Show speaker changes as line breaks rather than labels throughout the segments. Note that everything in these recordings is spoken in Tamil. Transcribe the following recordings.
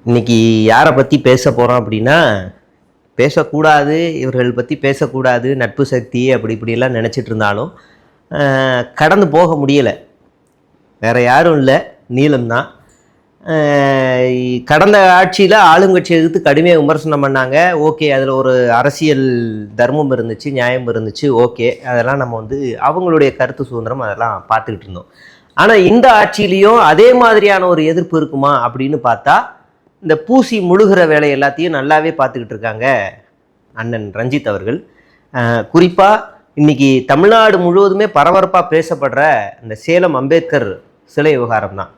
இன்னைக்கு யாரை பற்றி பேச போகிறோம் அப்படின்னா, பேசக்கூடாது, இவர்கள் பற்றி பேசக்கூடாது, நட்பு சக்தி அப்படி இப்படியெல்லாம் நினச்சிட்டு இருந்தாலும் கடந்து போக முடியலை. வேறு யாரும் இல்லை, நீலம் தான். கடந்த ஆட்சியில் ஆளுங்கட்சி எதிர்த்து கடுமையாக விமர்சனம் பண்ணாங்க. ஓகே, அதில் ஒரு அரசியல் தர்மம் இருந்துச்சு, நியாயம் இருந்துச்சு. ஓகே, அதெல்லாம் நம்ம அவங்களுடைய கருத்து சுதந்திரம் அதெல்லாம் பார்த்துக்கிட்டு இருந்தோம். ஆனால் இந்த ஆட்சியிலையும் அதே மாதிரியான ஒரு எதிர்ப்பு இருக்குமா அப்படின்னு பார்த்தா, இந்த பூசி முழுகிற வேலை எல்லாத்தையும் நல்லாவே பார்த்துக்கிட்டு இருக்காங்க அண்ணன் ரஞ்சித் அவர்கள். குறிப்பாக இன்னைக்கு தமிழ்நாடு முழுவதுமே பரபரப்பாக பேசப்படுற இந்த சேலம் அம்பேத்கர் சிலை விவகாரம் தான்.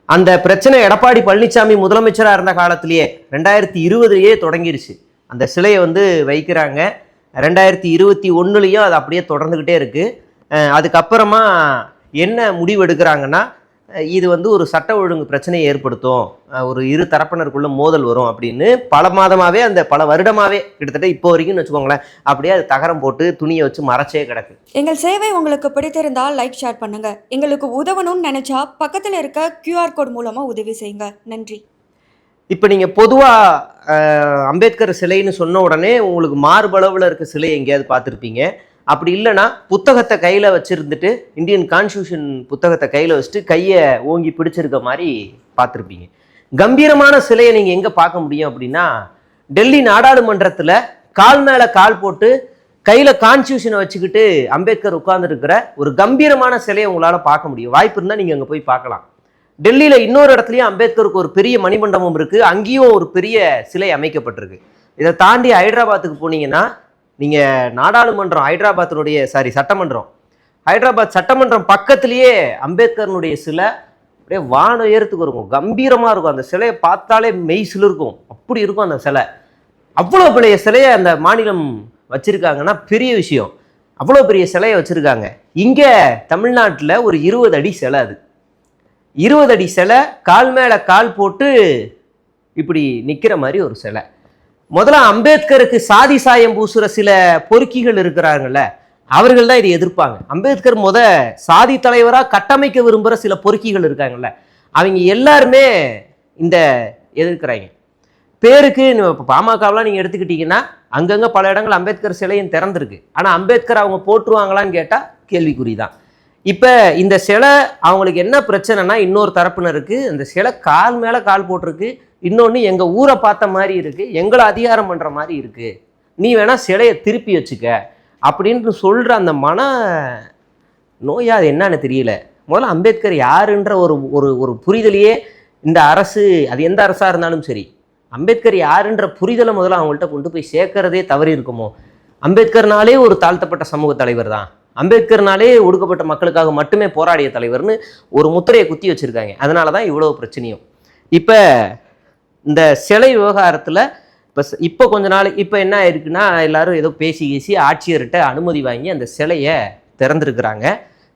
அந்த பிரச்சனை எடப்பாடி பழனிசாமி முதலமைச்சராக இருந்த காலத்திலேயே 2020 தொடங்கிருச்சு. அந்த சிலையை வைக்கிறாங்க. 2021 அது அப்படியே தொடர்ந்துக்கிட்டே இருக்குது. அதுக்கப்புறமா என்ன முடிவு எடுக்கிறாங்கன்னா, இது ஒரு சட்ட ஒழுங்கு பிரச்சனையை ஏற்படுத்தும், ஒரு இரு தரப்பினருக்குள்ள மோதல் வரும் அப்படின்னு பல மாதமாகவே, பல வருடமாகவே, கிட்டத்தட்ட இப்போ வரைக்கும் வச்சுக்கோங்களேன், அப்படியே அது தகரம் போட்டு துணியை வச்சு மறைச்சே கிடக்கு.
எங்கள் சேவை உங்களுக்கு பிடித்திருந்தால் லைக், ஷேர் பண்ணுங்க. எங்களுக்கு உதவணும்னு நினைச்சா பக்கத்தில் இருக்க QR கோட் மூலமா உதவி செய்யுங்க. நன்றி.
இப்போ நீங்கள் பொதுவாக அம்பேத்கர் சிலைன்னு சொன்ன உடனே உங்களுக்கு மார்பளவில் இருக்க சிலை எங்கேயாவது பார்த்துருப்பீங்க. அப்படி இல்லைன்னா புத்தகத்தை கையில் வச்சுருந்துட்டு, இந்தியன் கான்ஸ்டியூஷன் புத்தகத்தை கையில் வச்சுட்டு கையை ஓங்கி பிடிச்சிருக்க மாதிரி பார்த்துருப்பீங்க. கம்பீரமான சிலையை நீங்கள் எங்கே பார்க்க முடியும் அப்படின்னா, டெல்லி நாடாளுமன்றத்தில் கால் மேலே கால் போட்டு கையில் கான்ஸ்டியூஷனை வச்சுக்கிட்டு அம்பேத்கர் உட்கார்ந்துருக்கிற ஒரு கம்பீரமான சிலையை உங்களால் பார்க்க முடியும். வாய்ப்பு இருந்தால் நீங்கள் அங்கே போய் பார்க்கலாம். டெல்லியில் இன்னொரு இடத்துலையும் அம்பேத்கருக்கு ஒரு பெரிய மணிமண்டபம் இருக்குது, அங்கேயும் ஒரு பெரிய சிலை அமைக்கப்பட்டிருக்கு. இதை தாண்டி ஹைதராபாத்துக்கு போனீங்கன்னா, நீங்கள் நாடாளுமன்றம் சட்டமன்றம், ஹைதராபாத் சட்டமன்றம் பக்கத்துலேயே அம்பேத்கர்னுடைய சிலை அப்படியே வான உயரத்துக்கு இருக்கும், கம்பீரமாக இருக்கும். அந்த சிலையை பார்த்தாலே மெய் சிலிருக்கும், அப்படி இருக்கும் அந்த சிலை. அவ்வளோ பெரிய சிலையை அந்த மாநிலம் வச்சுருக்காங்கன்னா பெரிய விஷயம். அவ்வளோ பெரிய சிலையை வச்சுருக்காங்க. இங்கே தமிழ்நாட்டில் ஒரு 20 அடி சிலை, அது 20 அடி சிலை, கால் மேலே கால் போட்டு இப்படி நிற்கிற மாதிரி ஒரு சிலை. முதல்ல அம்பேத்கருக்கு சாதி சாயம் பூசுற சில பொறுக்கிகள் இருக்கிறாங்கல்ல, அவர்கள் தான் இதை எதிர்ப்பாங்க. அம்பேத்கர் சாதி தலைவராக கட்டமைக்க விரும்புகிற சில பொறுக்கிகள் இருக்காங்கல்ல, அவங்க எல்லாருமே இந்த எதிர்க்கிறாங்க. பேருக்கு இப்போ பாமகவெலாம் நீங்கள் எடுத்துக்கிட்டீங்கன்னா, அங்கங்கே பல இடங்கள் அம்பேத்கர் சிலையும் திறந்திருக்கு. ஆனால் அம்பேத்கர் அவங்க போட்டுருவாங்களான்னு கேட்டால் கேள்விக்குறி தான். இப்போ இந்த சிலை அவங்களுக்கு என்ன பிரச்சனைனா, இன்னொரு தரப்பினருக்கு அந்த சிலை கால் மேலே கால் போட்டிருக்கு, இன்னொன்று எங்கள் ஊரை பார்த்த மாதிரி இருக்குது, எங்களை அதிகாரம் பண்ணுற மாதிரி இருக்குது, நீ வேணால் சிலையை திருப்பி வச்சுக்க அப்படின்ட்டு சொல்கிற அந்த மன நோயா அது என்னன்னு தெரியல. முதல்ல அம்பேத்கர் யாருன்ற ஒரு புரிதலையே இந்த அரசு, அது எந்த அரசாக இருந்தாலும் சரி, அம்பேத்கர் யாருன்ற புரிதலை முதல்ல அவங்கள்ட்ட கொண்டு போய் சேர்க்கறதே தவறி இருக்குமோ. அம்பேத்கர்னாலே ஒரு தாழ்த்தப்பட்ட சமூக தலைவர் தான், அம்பேத்கர்னாலே ஒடுக்கப்பட்ட மக்களுக்காக மட்டுமே போராடிய தலைவர்னு ஒரு முத்திரையை குத்தி வச்சுருக்காங்க. அதனால தான் இவ்வளோ பிரச்சனையும். இப்போ இந்த சிலை விவகாரத்தில் இப்போ கொஞ்ச நாள் இப்போ என்ன ஆயிருக்குன்னா, எல்லாரும் ஏதோ பேசி ஆட்சியர்கிட்ட அனுமதி வாங்கி அந்த சிலையை திறந்துருக்குறாங்க.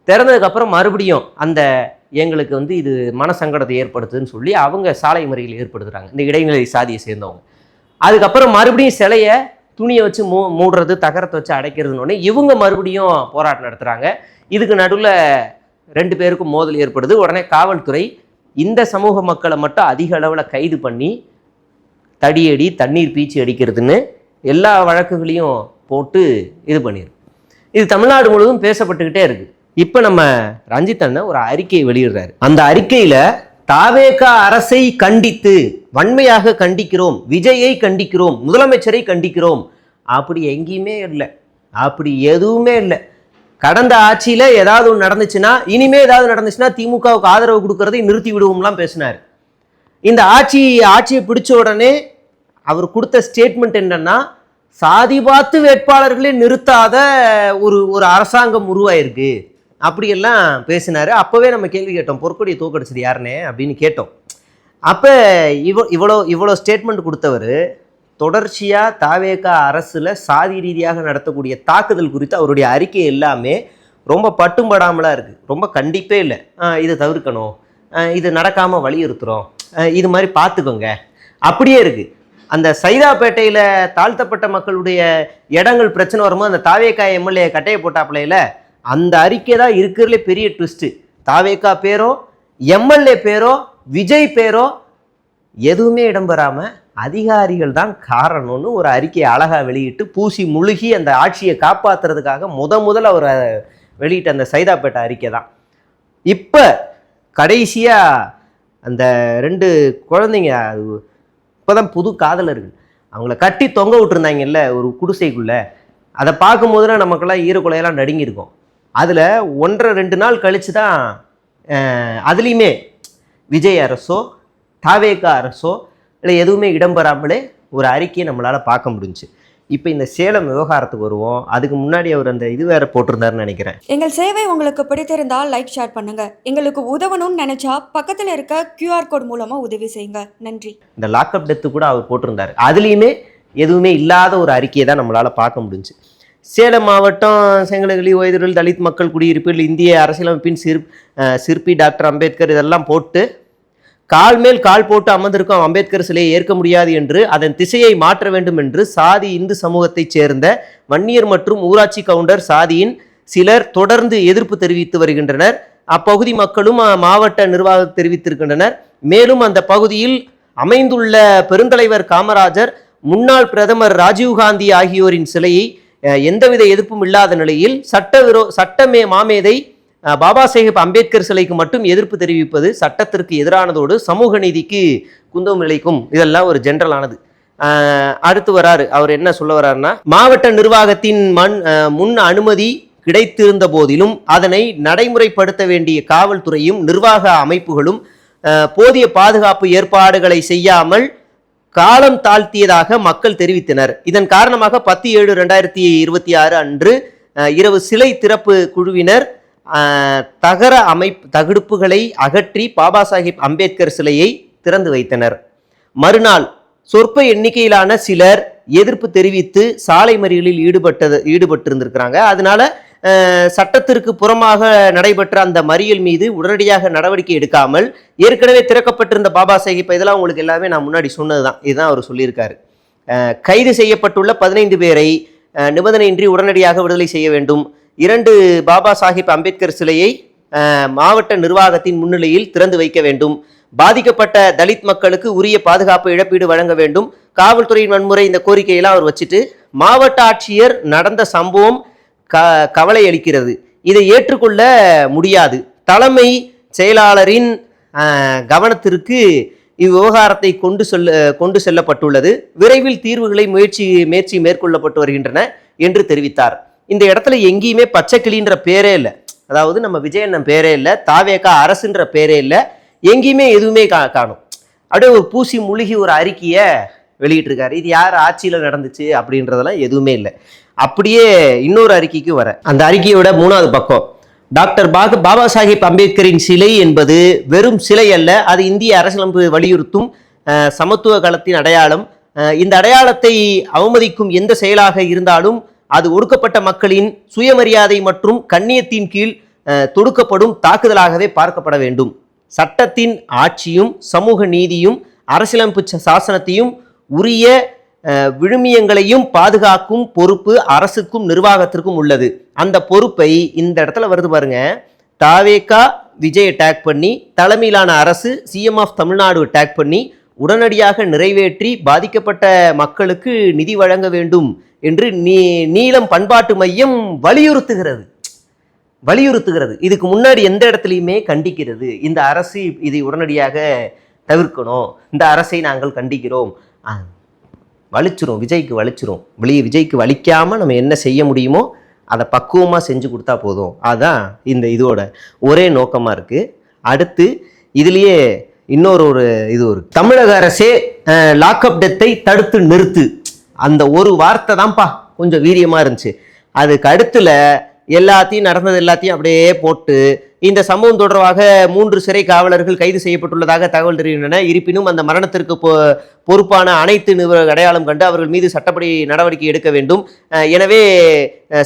திறந்ததுக்கப்புறம் மறுபடியும் எங்களுக்கு இது மனசங்கடத்தை ஏற்படுத்துதுன்னு சொல்லி அவங்க சாலை மறியல் ஏற்படுத்துகிறாங்க, இந்த இடைநிலை சாதியை சேர்ந்தவங்க. அதுக்கப்புறம் மறுபடியும் சிலையை துணியை வச்சு மூடுறது, தகரத்தை வச்சு அடைக்கிறதுன்னு இவங்க மறுபடியும் போராட்டம் நடத்துகிறாங்க. இதுக்கு நடுவில் 2 பேருக்கும் மோதல் ஏற்படுது. உடனே காவல்துறை இந்த சமூக மக்களை மட்டும் அதிக அளவில் கைது பண்ணி தடியடி, தண்ணீர் பீச்சி அடிக்கிறதுன்னு எல்லா வழக்குகளையும் போட்டு இது பண்ணிடும். இது தமிழ்நாடு முழுவதும் பேசப்பட்டுக்கிட்டே இருக்கு. இப்போ நம்ம ரஞ்சித் அண்ணன் ஒரு அறிக்கையை வெளியிடுறாரு. அந்த அறிக்கையில் தாவேக அரசை கண்டித்து வன்மையாக கண்டிக்கிறோம், விஜயை கண்டிக்கிறோம், முதலமைச்சரை கண்டிக்கிறோம், அப்படி எங்கேயுமே இல்லை, அப்படி எதுவுமே இல்லை. கடந்த ஆட்சியில் ஏதாவது ஒன்று நடந்துச்சுன்னா, இனிமே ஏதாவது நடந்துச்சுன்னா திமுகவுக்கு ஆதரவு கொடுக்கறதை நிறுத்தி விடுவோம்லாம் பேசினார். இந்த ஆட்சியை பிடிச்ச உடனே அவர் கொடுத்த ஸ்டேட்மெண்ட் என்னன்னா, சாதி பார்த்து வேட்பாளர்களே நிறுத்தாத ஒரு அரசாங்கம் உருவாயிருக்கு அப்படியெல்லாம் பேசினார். அப்போவே நம்ம கேள்வி கேட்டோம், பொற்கொடியை தோக்கடிச்சது யாருன்னே அப்படின்னு கேட்டோம். அப்போ இவ்வளோ ஸ்டேட்மெண்ட் கொடுத்தவர் தொடர்ச்சியாக தாவேக அரசில் சாதி ரீதியாக நடத்தக்கூடிய தாக்குதல் குறித்து அவருடைய அறிக்கை எல்லாமே ரொம்ப பட்டும்படாமலாம் இருக்குது, ரொம்ப கண்டிப்பே இல்லை. இது தவிர்க்கணும், இது நடக்காமல் வலியுறுத்துகிறோம், இது மாதிரி பார்த்துக்கோங்க அப்படியே இருக்குது. அந்த சைதாப்பேட்டையில் தாழ்த்தப்பட்ட மக்களுடைய இடங்கள் பிரச்சனை வரும்போது அந்த தாவேகா எம்எல்ஏ கட்டையை போட்டாப்பிள்ளையில் அந்த அறிக்கை தான் இருக்கிறதுலே பெரிய ட்விஸ்ட்டு. தாவேகா பேரோ, எம்எல்ஏ பேரோ, விஜய் பேரோ எதுவுமே இடம்பெறாமல் அதிகாரிகள் தான் காரணம்னு ஒரு அறிக்கையை அழகாக வெளியிட்டு பூசி முழுகி அந்த ஆட்சியை காப்பாற்றுறதுக்காக முதல்ல அவர் வெளியிட்ட அந்த சைதாப்பேட்டை அறிக்கை தான். இப்போ கடைசியாக அந்த 2 குழந்தைங்க இப்போ தான் புது காதலர்கள் அவங்கள கட்டி தொங்க விட்டுருந்தாங்கல்ல ஒரு குடிசைக்குள்ளே, அதை பார்க்கும்போதுலாம் நமக்கெல்லாம் ஈரக்குலையெல்லாம் நடுங்கியிருக்கும். அதில் 1.5-2 நாள் கழித்து தான் அதுலேயுமே விஜய் அரசோ தாவேகா அரசோ இல்லை எதுவுமே இடம்பெறாமலே ஒரு அறிக்கையை நம்மளால் பார்க்க முடிஞ்சுச்சு. இப்போ இந்த சேலம் விவகாரத்துக்கு வருவோம். அதுக்கு முன்னாடி அவர் அந்த இது வேற போட்டிருந்தாருன்னு நினைக்கிறேன்.
எங்கள் சேவை உங்களுக்கு பிடித்திருந்தால் லைக் ஷேர் பண்ணுங்க. எங்களுக்கு உதவணும்னு நினைச்சா பக்கத்தில் இருக்க QR கோட் மூலமா உதவி செய்யுங்க. நன்றி.
இந்த லாக்அப் டெத்து கூட அவர் போட்டிருந்தாரு. அதுலேயுமே எதுவுமே இல்லாத ஒரு அறிக்கையை தான் நம்மளால் பார்க்க முடிஞ்சு. சேலம் மாவட்டம் செங்கலகிரி ஓய்தூரில் தலித் மக்கள் குடியிருப்பில் இந்திய அரசியலமைப்பின் சிற்பி டாக்டர் அம்பேத்கர் இதெல்லாம் போட்டு கால் மேல் கால் போட்டு அமர்ந்திருக்கும் அம்பேத்கர் சிலையை ஏற்க முடியாது என்று அதன் திசையை மாற்ற வேண்டும் என்று சாதி இந்து சமூகத்தைச் சேர்ந்த வன்னியர் மற்றும் ஊராட்சி கவுண்டர் சாதியின் சிலர் தொடர்ந்து எதிர்ப்பு தெரிவித்து வருகின்றனர். அப்பகுதி மக்களும் மாவட்ட நிர்வாகம் தெரிவித்திருக்கின்றனர். மேலும் அந்த பகுதியில் அமைந்துள்ள பெருந்தலைவர் காமராஜர், முன்னாள் பிரதமர் ராஜீவ்காந்தி ஆகியோரின் சிலையை எந்தவித எதிர்ப்பும் இல்லாத நிலையில் சட்டமே மாமேதை பாபா சாஹேப் அம்பேத்கர் சிலைக்கு மட்டும் எதிர்ப்பு தெரிவிப்பது சட்டத்திற்கு எதிரானதோடு சமூக நீதிக்கு குந்தம் விளைக்கும். இதெல்லாம் ஒரு ஜென்ரலானது. அடுத்து வராரு, அவர் என்ன சொல்ல வர்றாருன்னா, மாவட்ட நிர்வாகத்தின் முன் அனுமதி கிடைத்திருந்த போதிலும் அதனை நடைமுறைப்படுத்த வேண்டிய காவல்துறையும் நிர்வாக அமைப்புகளும் போதிய பாதுகாப்பு ஏற்பாடுகளை செய்யாமல் காலம் தாழ்த்தியதாக மக்கள் தெரிவித்தனர். இதன் காரணமாக 10/7/2026 அன்று இரவு சிலை திறப்பு குழுவினர் தகர தகடுப்புகளை அகற்றி பாபா சாஹேப் அம்பேத்கர் சிலையை திறந்து வைத்தனர். மறுநாள் சொற்ப எண்ணிக்கையிலான சிலர் எதிர்ப்பு தெரிவித்து சாலை மறியலில் ஈடுபட்டிருந்திருக்கிறாங்க. அதனால சட்டத்திற்கு புறமாக நடைபெற்ற அந்த மறியல் மீது உடனடியாக நடவடிக்கை எடுக்காமல் ஏற்கனவே திறக்கப்பட்டிருந்த பாபா சாஹேப், இதெல்லாம் உங்களுக்கு எல்லாமே நான் முன்னாடி சொன்னதுதான், இதுதான் அவர் சொல்லியிருக்காரு. கைது செய்யப்பட்டுள்ள 15 பேரை நிபந்தனையின்றி உடனடியாக விடுதலை செய்ய வேண்டும். 2 பாபா சாஹேப் அம்பேத்கர் சிலையை மாவட்ட நிர்வாகத்தின் முன்னிலையில் திறந்து வைக்க வேண்டும். பாதிக்கப்பட்ட தலித் மக்களுக்கு உரிய பாதுகாப்பு இழப்பீடு வழங்க வேண்டும். காவல்துறையின் வன்முறை, இந்த கோரிக்கையெல்லாம் அவர் வச்சுட்டு, மாவட்ட ஆட்சியர் நடந்த சம்பவம் கவலை அளிக்கிறது, இதை ஏற்றுக்கொள்ள முடியாது. தலைமை செயலாளரின் கவனத்திற்கு இவ்விவகாரத்தை கொண்டு செல்லப்பட்டுள்ளது. விரைவில் தீர்வுகளை முயற்சி மேற்கொள்ளப்பட்டு வருகின்றன என்று தெரிவித்தார். இந்த இடத்துல எங்கேயுமே பச்சை கிளின்ற பேரே இல்லை, அதாவது நம்ம விஜயண்ணன் பேரே இல்லை, தாவேகா அரசுன்ற பேரே இல்லை, எங்கேயுமே எதுவுமே காணும். அப்படியே ஒரு பூசி முழுகி ஒரு அறிக்கையை வெளியிட்டிருக்காரு. இது யார் ஆட்சியில் நடந்துச்சு அப்படின்றதெல்லாம் எதுவுமே இல்லை. அப்படியே இன்னொரு அறிக்கைக்கு வர, அந்த அறிக்கையோட 3வது பக்கம், டாக்டர் பாபா சாஹேப் அம்பேத்கரின் சிலை என்பது வெறும் சிலை அல்ல, அது இந்திய அரசியலமைப்பு வலியுறுத்தும் சமத்துவ களத்தின் அடையாளம். இந்த அடையாளத்தை அவமதிக்கும் எந்த செயலாக இருந்தாலும் அது ஒடுக்கப்பட்ட மக்களின் சுயமரியாதை மற்றும் கண்ணியத்தின் கீழ் தொடுக்கப்படும் தாக்குதலாகவே பார்க்கப்பட வேண்டும். சட்டத்தின் ஆட்சியும் சமூக நீதியும் அரசியலமைப்பு சாசனத்தையும் உரிய விழுமியங்களையும் பாதுகாக்கும் பொறுப்பு அரசுக்கும் நிர்வாகத்திற்கும் உள்ளது. அந்த பொறுப்பை இந்த இடத்துல வருது பாருங்க, தாவேகா விஜய் டேக் பண்ணி, தலைமையிலான அரசு சிஎம் ஆஃப் தமிழ்நாடு டேக் பண்ணி உடனடியாக நிறைவேற்றி பாதிக்கப்பட்ட மக்களுக்கு நிதி வழங்க வேண்டும் என்று நீலம் பண்பாட்டு மையம் வலியுறுத்துகிறது. இதுக்கு முன்னாடி எந்த இடத்துலையுமே கண்டிக்கிறது. இந்த அரசு இதை உடனடியாக தவிர்க்கணும், இந்த அரசை நாங்கள் கண்டிக்கிறோம், வலிச்சிரும், விஜய்க்கு வலிக்காமல் நம்ம என்ன செய்ய முடியுமோ அதை பக்குவமாக செஞ்சு கொடுத்தா போதும். அதுதான் இந்த இதோட ஒரே நோக்கமாக இருக்குது. அடுத்து இதுலேயே இன்னொரு இது ஒரு தமிழக அரசே லாக்அப் டெத்தை தடுத்து நிறுத்து, அந்த ஒரு வார்த்தை தான்ப்பா கொஞ்சம் வீரியமாக இருந்துச்சு. அதுக்கு அடுத்துல நடந்தது எல்லாத்தையும் அப்படியே போட்டு, இந்த சம்பவம் தொடர்பாக 3 சிறை காவலர்கள் கைது செய்யப்பட்டுள்ளதாக தகவல் தெரிவிக்கின்றன. இருப்பினும் அந்த மரணத்திற்கு பொறுப்பான அனைத்து அடையாளம் கண்டு அவர்கள் மீது சட்டப்படி நடவடிக்கை எடுக்க வேண்டும். எனவே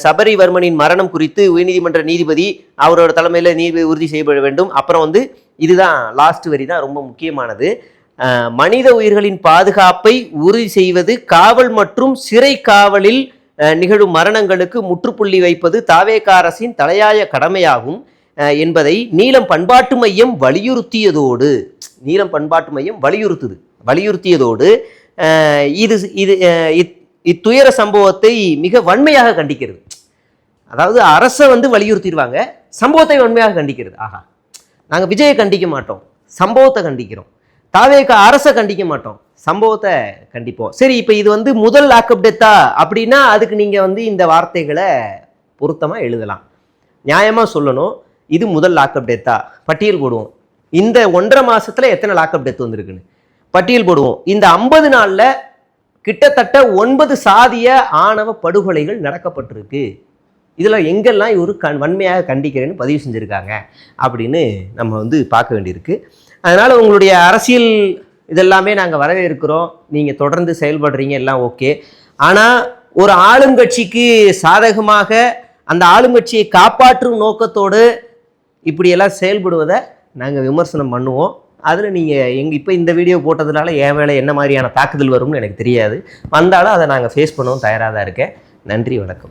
சபரிவர்மனின் மரணம் குறித்து உயர்நீதிமன்ற நீதிபதி அவரோட தலைமையில் நீதிபதி உறுதி செய்யப்பட வேண்டும். அப்புறம் இதுதான் லாஸ்ட் வரி தான் ரொம்ப முக்கியமானது. மனித உயிர்களின் பாதுகாப்பை உறுதி செய்வது, காவல் மற்றும் சிறை காவலில் நிகழும் மரணங்களுக்கு முற்றுப்புள்ளி வைப்பது தாவேகா அரசின் தலையாய கடமையாகும் என்பதை நீலம் பண்பாட்டு மையம் வலியுறுத்தியதோடு, நீலம் பண்பாட்டு மையம் வலியுறுத்துது, வலியுறுத்தியதோடு இது இது இத்துயர சம்பவத்தை மிக வன்மையாக கண்டிக்கிறது. அதாவது அரசை வந்து வலியுறுத்திடுவாங்க, சம்பவத்தை வன்மையாக கண்டிக்கிறது. ஆஹா, நாங்கள் விஜயை கண்டிக்க மாட்டோம், சம்பவத்தை கண்டிக்கிறோம். தாவேக அரசை கண்டிக்க மாட்டோம், சம்பவத்தை கண்டிப்போம். சரி, இப்போ இது வந்து முதல் லாக்அப் டெத்தா அப்படின்னா அதுக்கு நீங்கள் வந்து இந்த வார்த்தைகளை பொருத்தமாக எழுதலாம். நியாயமாக சொல்லணும், இது முதல் லாக்அப் டெத்தா, பட்டியல் போடுவோம். இந்த 1.5 மாசத்துல எத்தனை லாக்அப் டெத் வந்திருக்குன்னு பட்டியல் போடுவோம். இந்த 50 நாளில் கிட்டத்தட்ட 9 சாதிய ஆணவ படுகொலைகள் நடக்கப்பட்டிருக்கு. இதில் எங்கெல்லாம் இவர் வன்மையாக கண்டிக்கிறேன்னு பதிவு செஞ்சுருக்காங்க அப்படின்னு நம்ம வந்து பார்க்க வேண்டியிருக்கு. அதனால் உங்களுடைய அரசியல் இதெல்லாமே நாங்கள் வரவேற்கிறோம், நீங்கள் தொடர்ந்து செயல்படுறீங்க, எல்லாம் ஓகே. ஆனால் ஒரு ஆளுங்கட்சிக்கு சாதகமாக அந்த ஆளுங்கட்சியை காப்பாற்றும் நோக்கத்தோடு இப்படியெல்லாம் செயல்படுவதை நாங்கள் விமர்சனம் பண்ணுவோம். அதில் நீங்கள் இப்போ இந்த வீடியோ போட்டதுனால என் வேலை என்ன மாதிரியான தாக்குதல் வரும்னு எனக்கு தெரியாது. வந்தாலும் அதை நாங்கள் ஃபேஸ் பண்ணவும் தயாராக தான் இருக்கேன். நன்றி, வணக்கம்.